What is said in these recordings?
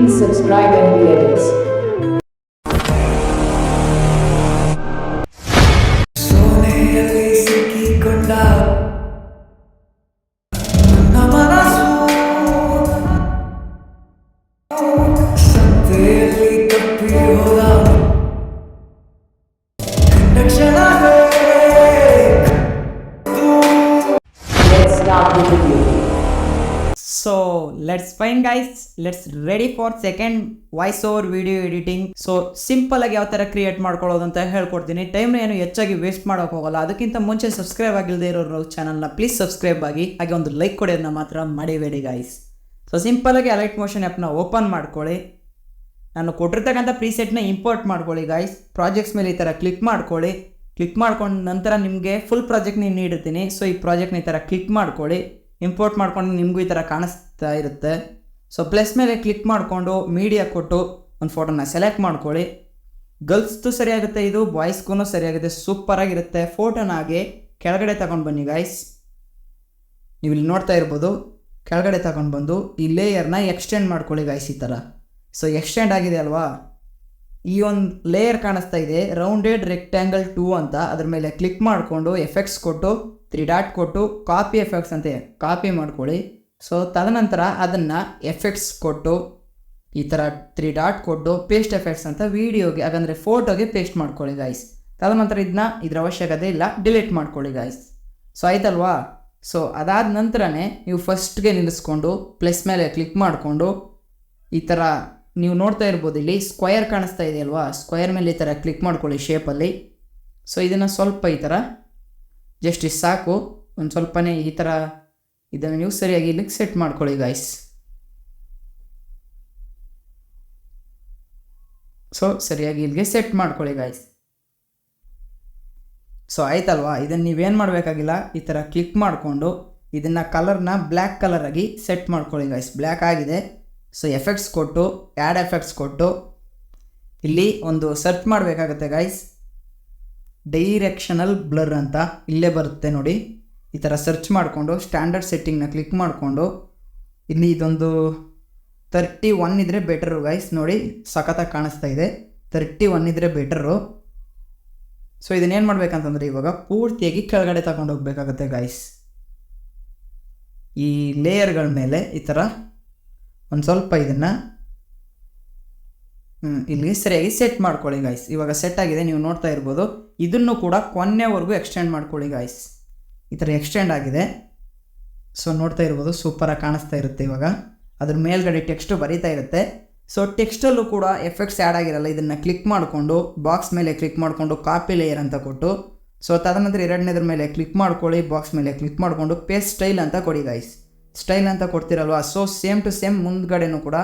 Please subscribe MB Edits. ಸೋನೆಯಲ್ಲಿ ಸಿಕ್ಕಿಕೊಂಡ ನನ್ನ ಮನಸ್ಸು ಸಂತೆಯಲ್ಲಿ ತಪ್ಪಿ ಹೋದ ಕ್ಷಣವೇ Let's start the video. So let's fine guys, let's ready for second voice over video editing. So simple ಆಗಿ ಯಾವ ಥರ ಕ್ರಿಯೇಟ್ ಮಾಡ್ಕೊಳ್ಳೋದು ಅಂತ ಹೇಳ್ಕೊಡ್ತೀನಿ. ಟೈಮ್ನ ಏನು ಹೆಚ್ಚಾಗಿ ವೇಸ್ಟ್ ಮಾಡೋಕೆ ಹೋಗಲ್ಲ. ಅದಕ್ಕಿಂತ ಮುಂಚೆ ಸಬ್ಸ್ಕ್ರೈಬ್ ಆಗಿಲ್ಲದೆ ಇರೋರು ಚಾನಲ್ನ ಪ್ಲೀಸ್ ಸಬ್ಸ್ಕ್ರೈಬ್ ಆಗಿ, ಹಾಗೆ ಒಂದು ಲೈಕ್ ಕೊಡೋದನ್ನ ಮಾತ್ರ ಮಡಿಬೇಡಿ ಗೈಸ್. ಸೊ ಸಿಂಪಲಾಗಿ ಅಲೈಟ್ ಮೋಷನ್ ಆ್ಯಪ್ನ ಓಪನ್ ಮಾಡ್ಕೊಳ್ಳಿ. ನಾನು ಕೊಟ್ಟಿರ್ತಕ್ಕಂಥ ಪ್ರೀಸೆಟ್ನ ಇಂಪೋರ್ಟ್ ಮಾಡ್ಕೊಳ್ಳಿ ಗೈಸ್. ಪ್ರಾಜೆಕ್ಟ್ಸ್ ಮೇಲೆ ಈ ಥರ ಕ್ಲಿಕ್ ಮಾಡ್ಕೊಳ್ಳಿ. ಕ್ಲಿಕ್ ಮಾಡ್ಕೊಂಡು ನಂತರ ನಿಮಗೆ ಫುಲ್ ಪ್ರಾಜೆಕ್ಟ್ನ ನೀಡಿರ್ತೀನಿ. ಸೊ ಈ ಪ್ರಾಜೆಕ್ಟ್ನ ಈ ಥರ ಕ್ಲಿಕ್ ಮಾಡ್ಕೊಳ್ಳಿ. ಇಂಪೋರ್ಟ್ ಮಾಡ್ಕೊಂಡು ನಿಮಗೂ ಈ ಥರ ಕಾಣಿಸ್ತಾ ಇರುತ್ತೆ. ಸೊ ಪ್ಲಸ್ ಮೇಲೆ ಕ್ಲಿಕ್ ಮಾಡಿಕೊಂಡು ಮೀಡಿಯಾ ಕೊಟ್ಟು ಒಂದು ಫೋಟೋನ ಸೆಲೆಕ್ಟ್ ಮಾಡ್ಕೊಳ್ಳಿ. ಗರ್ಲ್ಸ್ದು ಸರಿಯಾಗುತ್ತೆ, ಇದು ಬಾಯ್ಸ್ಗೂ ಸರಿಯಾಗುತ್ತೆ, ಸೂಪರಾಗಿರುತ್ತೆ. ಫೋಟೋನಾಗೆ ಕೆಳಗಡೆ ತಗೊಂಡು ಬನ್ನಿ ಗೈಸ್. ನೀವು ಇಲ್ಲಿ ನೋಡ್ತಾ ಇರ್ಬೋದು, ಕೆಳಗಡೆ ತಗೊಂಡು ಬಂದು ಈ ಲೇಯರ್ನ ಎಕ್ಸ್ಟೆಂಡ್ ಮಾಡ್ಕೊಳ್ಳಿ ಗೈಸ್ ಈ ಥರ. ಸೊ ಎಕ್ಸ್ಟೆಂಡ್ ಆಗಿದೆ ಅಲ್ವಾ, ಈ ಒಂದು ಲೇಯರ್ ಕಾಣಿಸ್ತಾ ಇದೆ ರೌಂಡೆಡ್ ರೆಕ್ಟ್ಯಾಂಗಲ್ 2 ಅಂತ. ಅದ್ರ ಮೇಲೆ ಕ್ಲಿಕ್ ಮಾಡಿಕೊಂಡು ಎಫೆಕ್ಟ್ಸ್ ಕೊಟ್ಟು 3 ಡಾಟ್ ಕೊಟ್ಟು ಕಾಪಿ ಎಫೆಕ್ಟ್ಸ್ ಅಂತ ಕಾಪಿ ಮಾಡ್ಕೊಳ್ಳಿ. ಸೊ ತದನಂತರ ಅದನ್ನು ಎಫೆಕ್ಟ್ಸ್ ಕೊಟ್ಟು ಈ ಥರ 3 ಡಾಟ್ ಕೊಟ್ಟು ಪೇಸ್ಟ್ ಎಫೆಕ್ಟ್ಸ್ ಅಂತ ವೀಡಿಯೋಗೆ, ಹಾಗಂದರೆ ಫೋಟೋಗೆ ಪೇಸ್ಟ್ ಮಾಡ್ಕೊಳ್ಳಿ ಗೈಸ್. ತದನಂತರ ಇದ್ರ ಅವಶ್ಯಕತೆ ಇಲ್ಲ, ಡಿಲೀಟ್ ಮಾಡ್ಕೊಳ್ಳಿ ಗೈಸ್. ಸೊ ಆಯ್ತಲ್ವಾ. ಸೊ ಅದಾದ ನಂತರನೇ ನೀವು ಫಸ್ಟ್ಗೆ ನಿಲ್ಲಿಸ್ಕೊಂಡು ಪ್ಲಸ್ ಮೇಲೆ ಕ್ಲಿಕ್ ಮಾಡಿಕೊಂಡು ಈ ಥರ ನೀವು ನೋಡ್ತಾ ಇರ್ಬೋದು, ಇಲ್ಲಿ ಸ್ಕ್ವಯರ್ ಕಾಣಿಸ್ತಾ ಇದೆ ಅಲ್ವಾ, ಸ್ಕ್ವಯರ್ ಮೇಲೆ ಈ ಥರ ಕ್ಲಿಕ್ ಮಾಡ್ಕೊಳ್ಳಿ ಶೇಪಲ್ಲಿ. ಸೊ ಇದನ್ನು ಸ್ವಲ್ಪ ಈ ಥರ ಜಸ್ಟ್ ಇಷ್ಟು ಸಾಕು, ಒಂದು ಸ್ವಲ್ಪನೇ ಈ ಥರ ಇದನ್ನು ನೀವು ಸರಿಯಾಗಿ ಇಲ್ಲಿಗೆ ಸೆಟ್ ಮಾಡ್ಕೊಳ್ಳಿ ಗೈಸ್. ಸೊ ಸರಿಯಾಗಿ ಇಲ್ಲಿಗೆ ಸೆಟ್ ಮಾಡ್ಕೊಳ್ಳಿ ಗೈಸ್. ಸೊ ಆಯ್ತಲ್ವಾ. ಇದನ್ನು ನೀವೇನು ಮಾಡಬೇಕಾಗಿಲ್ಲ, ಈ ಥರ ಕ್ಲಿಕ್ ಮಾಡಿಕೊಂಡು ಇದನ್ನು ಕಲರ್ನ ಬ್ಲ್ಯಾಕ್ ಕಲರಾಗಿ ಸೆಟ್ ಮಾಡ್ಕೊಳ್ಳಿ ಗೈಸ್. ಬ್ಲ್ಯಾಕ್ ಆಗಿದೆ. ಸೊ ಎಫೆಕ್ಟ್ಸ್ ಕೊಟ್ಟು ಆ್ಯಡ್ ಎಫೆಕ್ಟ್ಸ್ ಕೊಟ್ಟು ಇಲ್ಲಿ ಒಂದು ಸರ್ಚ್ ಮಾಡಬೇಕಾಗತ್ತೆ ಗೈಸ್, ಡೈರೆಕ್ಷನಲ್ ಬ್ಲರ್ ಅಂತ ಇಲ್ಲೇ ಬರುತ್ತೆ ನೋಡಿ. ಈ ಥರ ಸರ್ಚ್ ಮಾಡಿಕೊಂಡು ಸ್ಟ್ಯಾಂಡರ್ಡ್ ಸೆಟ್ಟಿಂಗ್ನ ಕ್ಲಿಕ್ ಮಾಡಿಕೊಂಡು ಇಲ್ಲಿ ಇದೊಂದು 31 ಇದ್ದರೆ ಬೆಟರು ಗೈಸ್. ನೋಡಿ ಸಖತ್ತಾಗಿ ಕಾಣಿಸ್ತಾ ಇದೆ, 31 ಇದ್ದರೆ ಬೆಟರು. ಸೊ ಇದನ್ನೇನು ಮಾಡಬೇಕಂತಂದರೆ ಇವಾಗ ಪೂರ್ತಿಯಾಗಿ ಕೆಳಗಡೆ ತಗೊಂಡು ಹೋಗ್ಬೇಕಾಗತ್ತೆ ಗೈಸ್. ಈ ಲೇಯರ್ಗಳ ಮೇಲೆ ಈ ಥರ ಒಂದು ಸ್ವಲ್ಪ ಇದನ್ನು ಇಲ್ಲಿ ಸರಿಯಾಗಿ ಸೆಟ್ ಮಾಡ್ಕೊಳ್ಳಿ ಗೈಸ್. ಇವಾಗ ಸೆಟ್ ಆಗಿದೆ, ನೀವು ನೋಡ್ತಾ ಇರ್ಬೋದು. ಇದನ್ನು ಕೂಡ ಕೊನೆವರೆಗೂ ಎಕ್ಸ್ಟೆಂಡ್ ಮಾಡ್ಕೊಳ್ಳಿ ಗೈಸ್. ಈ ಥರ ಎಕ್ಸ್ಟೆಂಡ್ ಆಗಿದೆ. ಸೊ ನೋಡ್ತಾ ಇರ್ಬೋದು, ಸೂಪರಾಗಿ ಕಾಣಿಸ್ತಾ ಇರುತ್ತೆ. ಇವಾಗ ಅದ್ರ ಮೇಲ್ಗಡೆ ಟೆಕ್ಸ್ಟು ಬರೀತಾ ಇರುತ್ತೆ. ಸೊ ಟೆಕ್ಸ್ಟಲ್ಲೂ ಕೂಡ ಎಫೆಕ್ಟ್ಸ್ ಆ್ಯಡ್ ಆಗಿರಲ್ಲ. ಇದನ್ನು ಕ್ಲಿಕ್ ಮಾಡಿಕೊಂಡು ಬಾಕ್ಸ್ ಮೇಲೆ ಕ್ಲಿಕ್ ಮಾಡಿಕೊಂಡು ಕಾಪಿ ಲೇಯರ್ ಅಂತ ಕೊಟ್ಟು, ಸೊ ತದನಂತರ ಎರಡನೇದ್ರ ಮೇಲೆ ಕ್ಲಿಕ್ ಮಾಡ್ಕೊಳ್ಳಿ. ಬಾಕ್ಸ್ ಮೇಲೆ ಕ್ಲಿಕ್ ಮಾಡಿಕೊಂಡು ಪೇಸ್ಟ್ ಸ್ಟೈಲ್ ಅಂತ ಕೊಡಿ ಗೈಸ್. ಸ್ಟೈಲ್ ಅಂತ ಕೊಡ್ತಿರಲ್ವ, ಸೊ ಸೇಮ್ ಟು ಸೇಮ್ ಮುಂದ್ಗಡೆನೂ ಕೂಡ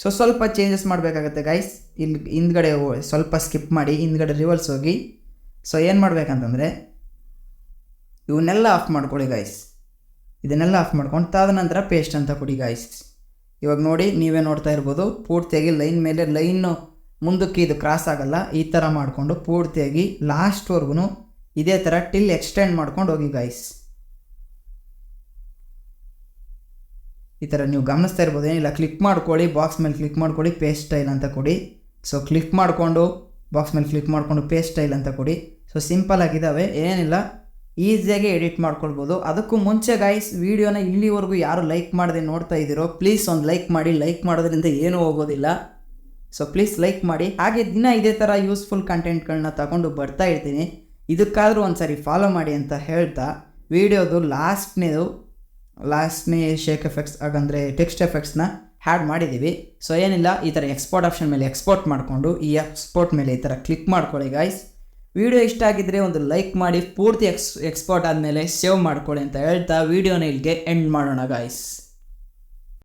ಸೊ ಸ್ವಲ್ಪ ಚೇಂಜಸ್ ಮಾಡಬೇಕಾಗತ್ತೆ ಗೈಸ್. ಇಲ್ಲಿ ಹಿಂದ್ಗಡೆ ಸ್ವಲ್ಪ ಸ್ಕಿಪ್ ಮಾಡಿ ಹಿಂದ್ಗಡೆ ರಿವರ್ಸ್ ಹೋಗಿ. ಸೊ ಏನು ಮಾಡಬೇಕಂತಂದರೆ ಇವನ್ನೆಲ್ಲ ಆಫ್ ಮಾಡ್ಕೊಳ್ಳಿ ಗೈಸ್. ಇದನ್ನೆಲ್ಲ ಆಫ್ ಮಾಡ್ಕೊಂಡು ತದನಂತರ ಪೇಸ್ಟ್ ಅಂತ ಕೊಡಿ ಗೈಸ್. ಇವಾಗ ನೋಡಿ, ನೀವೇ ನೋಡ್ತಾ ಇರ್ಬೋದು, ಪೂರ್ತಿಯಾಗಿ ಲೈನ್ ಮೇಲೆ ಲೈನು ಮುಂದಕ್ಕೆ ಇದು ಕ್ರಾಸ್ ಆಗಲ್ಲ. ಈ ಥರ ಮಾಡಿಕೊಂಡು ಪೂರ್ತಿಯಾಗಿ ಲಾಸ್ಟ್ವರೆಗೂ ಇದೇ ಥರ ಟಿಲ್ ಎಕ್ಸ್ಟೆಂಡ್ ಮಾಡ್ಕೊಂಡು ಹೋಗಿ ಗೈಸ್. ಈ ಥರ ನೀವು ಗಮನಿಸ್ತಾ ಇರ್ಬೋದು. ಏನಿಲ್ಲ, ಕ್ಲಿಕ್ ಮಾಡ್ಕೊಳ್ಳಿ, ಬಾಕ್ಸ್ ಮೇಲೆ ಕ್ಲಿಕ್ ಮಾಡ್ಕೊಳ್ಳಿ, ಪೇಸ್ಟ್ ಸ್ಟೈಲ್ ಅಂತ ಕೊಡಿ. ಸೊ ಕ್ಲಿಕ್ ಮಾಡಿಕೊಂಡು ಬಾಕ್ಸ್ ಮೇಲೆ ಕ್ಲಿಕ್ ಮಾಡಿಕೊಂಡು ಪೇಸ್ಟ್ ಸ್ಟೈಲ್ ಅಂತ ಕೊಡಿ. ಸೊ ಸಿಂಪಲ್ ಆಗಿದ್ದಾವೆ, ಏನಿಲ್ಲ, ಈಸಿಯಾಗಿ ಎಡಿಟ್ ಮಾಡ್ಕೊಳ್ಬೋದು. ಅದಕ್ಕೂ ಮುಂಚೆ ಗೈಸ್, ವೀಡಿಯೋನ ಇಲ್ಲಿವರೆಗೂ ಯಾರು ಲೈಕ್ ಮಾಡದೆ ನೋಡ್ತಾ ಇದ್ದೀರೋ ಪ್ಲೀಸ್ ಒಂದು ಲೈಕ್ ಮಾಡಿ. ಲೈಕ್ ಮಾಡೋದ್ರಿಂದ ಏನೂ ಹೋಗೋದಿಲ್ಲ. ಸೊ ಪ್ಲೀಸ್ ಲೈಕ್ ಮಾಡಿ. ಹಾಗೆ ದಿನ ಇದೇ ಥರ ಯೂಸ್ಫುಲ್ ಕಂಟೆಂಟ್ಗಳನ್ನ ತಗೊಂಡು ಬರ್ತಾ ಇರ್ತೀನಿ. ಇದಕ್ಕಾದರೂ ಒಂದು ಸಾರಿ ಫಾಲೋ ಮಾಡಿ ಅಂತ ಹೇಳ್ತಾ, ವೀಡಿಯೋದು ಲಾಸ್ಟ್ನೇ ಶೇಕ್ ಎಫೆಕ್ಟ್ಸ್, ಹಾಗಂದರೆ ಟೆಕ್ಸ್ಟ್ ಎಫೆಕ್ಟ್ಸ್ನ ಹ್ಯಾಡ್ ಮಾಡಿದ್ದೀವಿ. ಸೊ ಏನಿಲ್ಲ, ಈ ಥರ ಎಕ್ಸ್ಪೋರ್ಟ್ ಆಪ್ಷನ್ ಮೇಲೆ ಎಕ್ಸ್ಪೋರ್ಟ್ ಮಾಡಿಕೊಂಡು ಈ ಎಕ್ಸ್ಪೋರ್ಟ್ ಮೇಲೆ ಈ ಥರ ಕ್ಲಿಕ್ ಮಾಡ್ಕೊಳ್ಳಿ ಗೈಸ್. ವಿಡಿಯೋ ಇಷ್ಟ ಆಗಿದ್ದರೆ ಒಂದು ಲೈಕ್ ಮಾಡಿ, ಪೂರ್ತಿ ಎಕ್ಸ್ಪೋರ್ಟ್ ಆದಮೇಲೆ ಸೇವ್ ಮಾಡ್ಕೊಳ್ಳಿ ಅಂತ ಹೇಳ್ತಾ ವಿಡಿಯೋನ ಇಲ್ಲಿಗೆ ಎಂಡ್ ಮಾಡೋಣ ಗೈಸ್.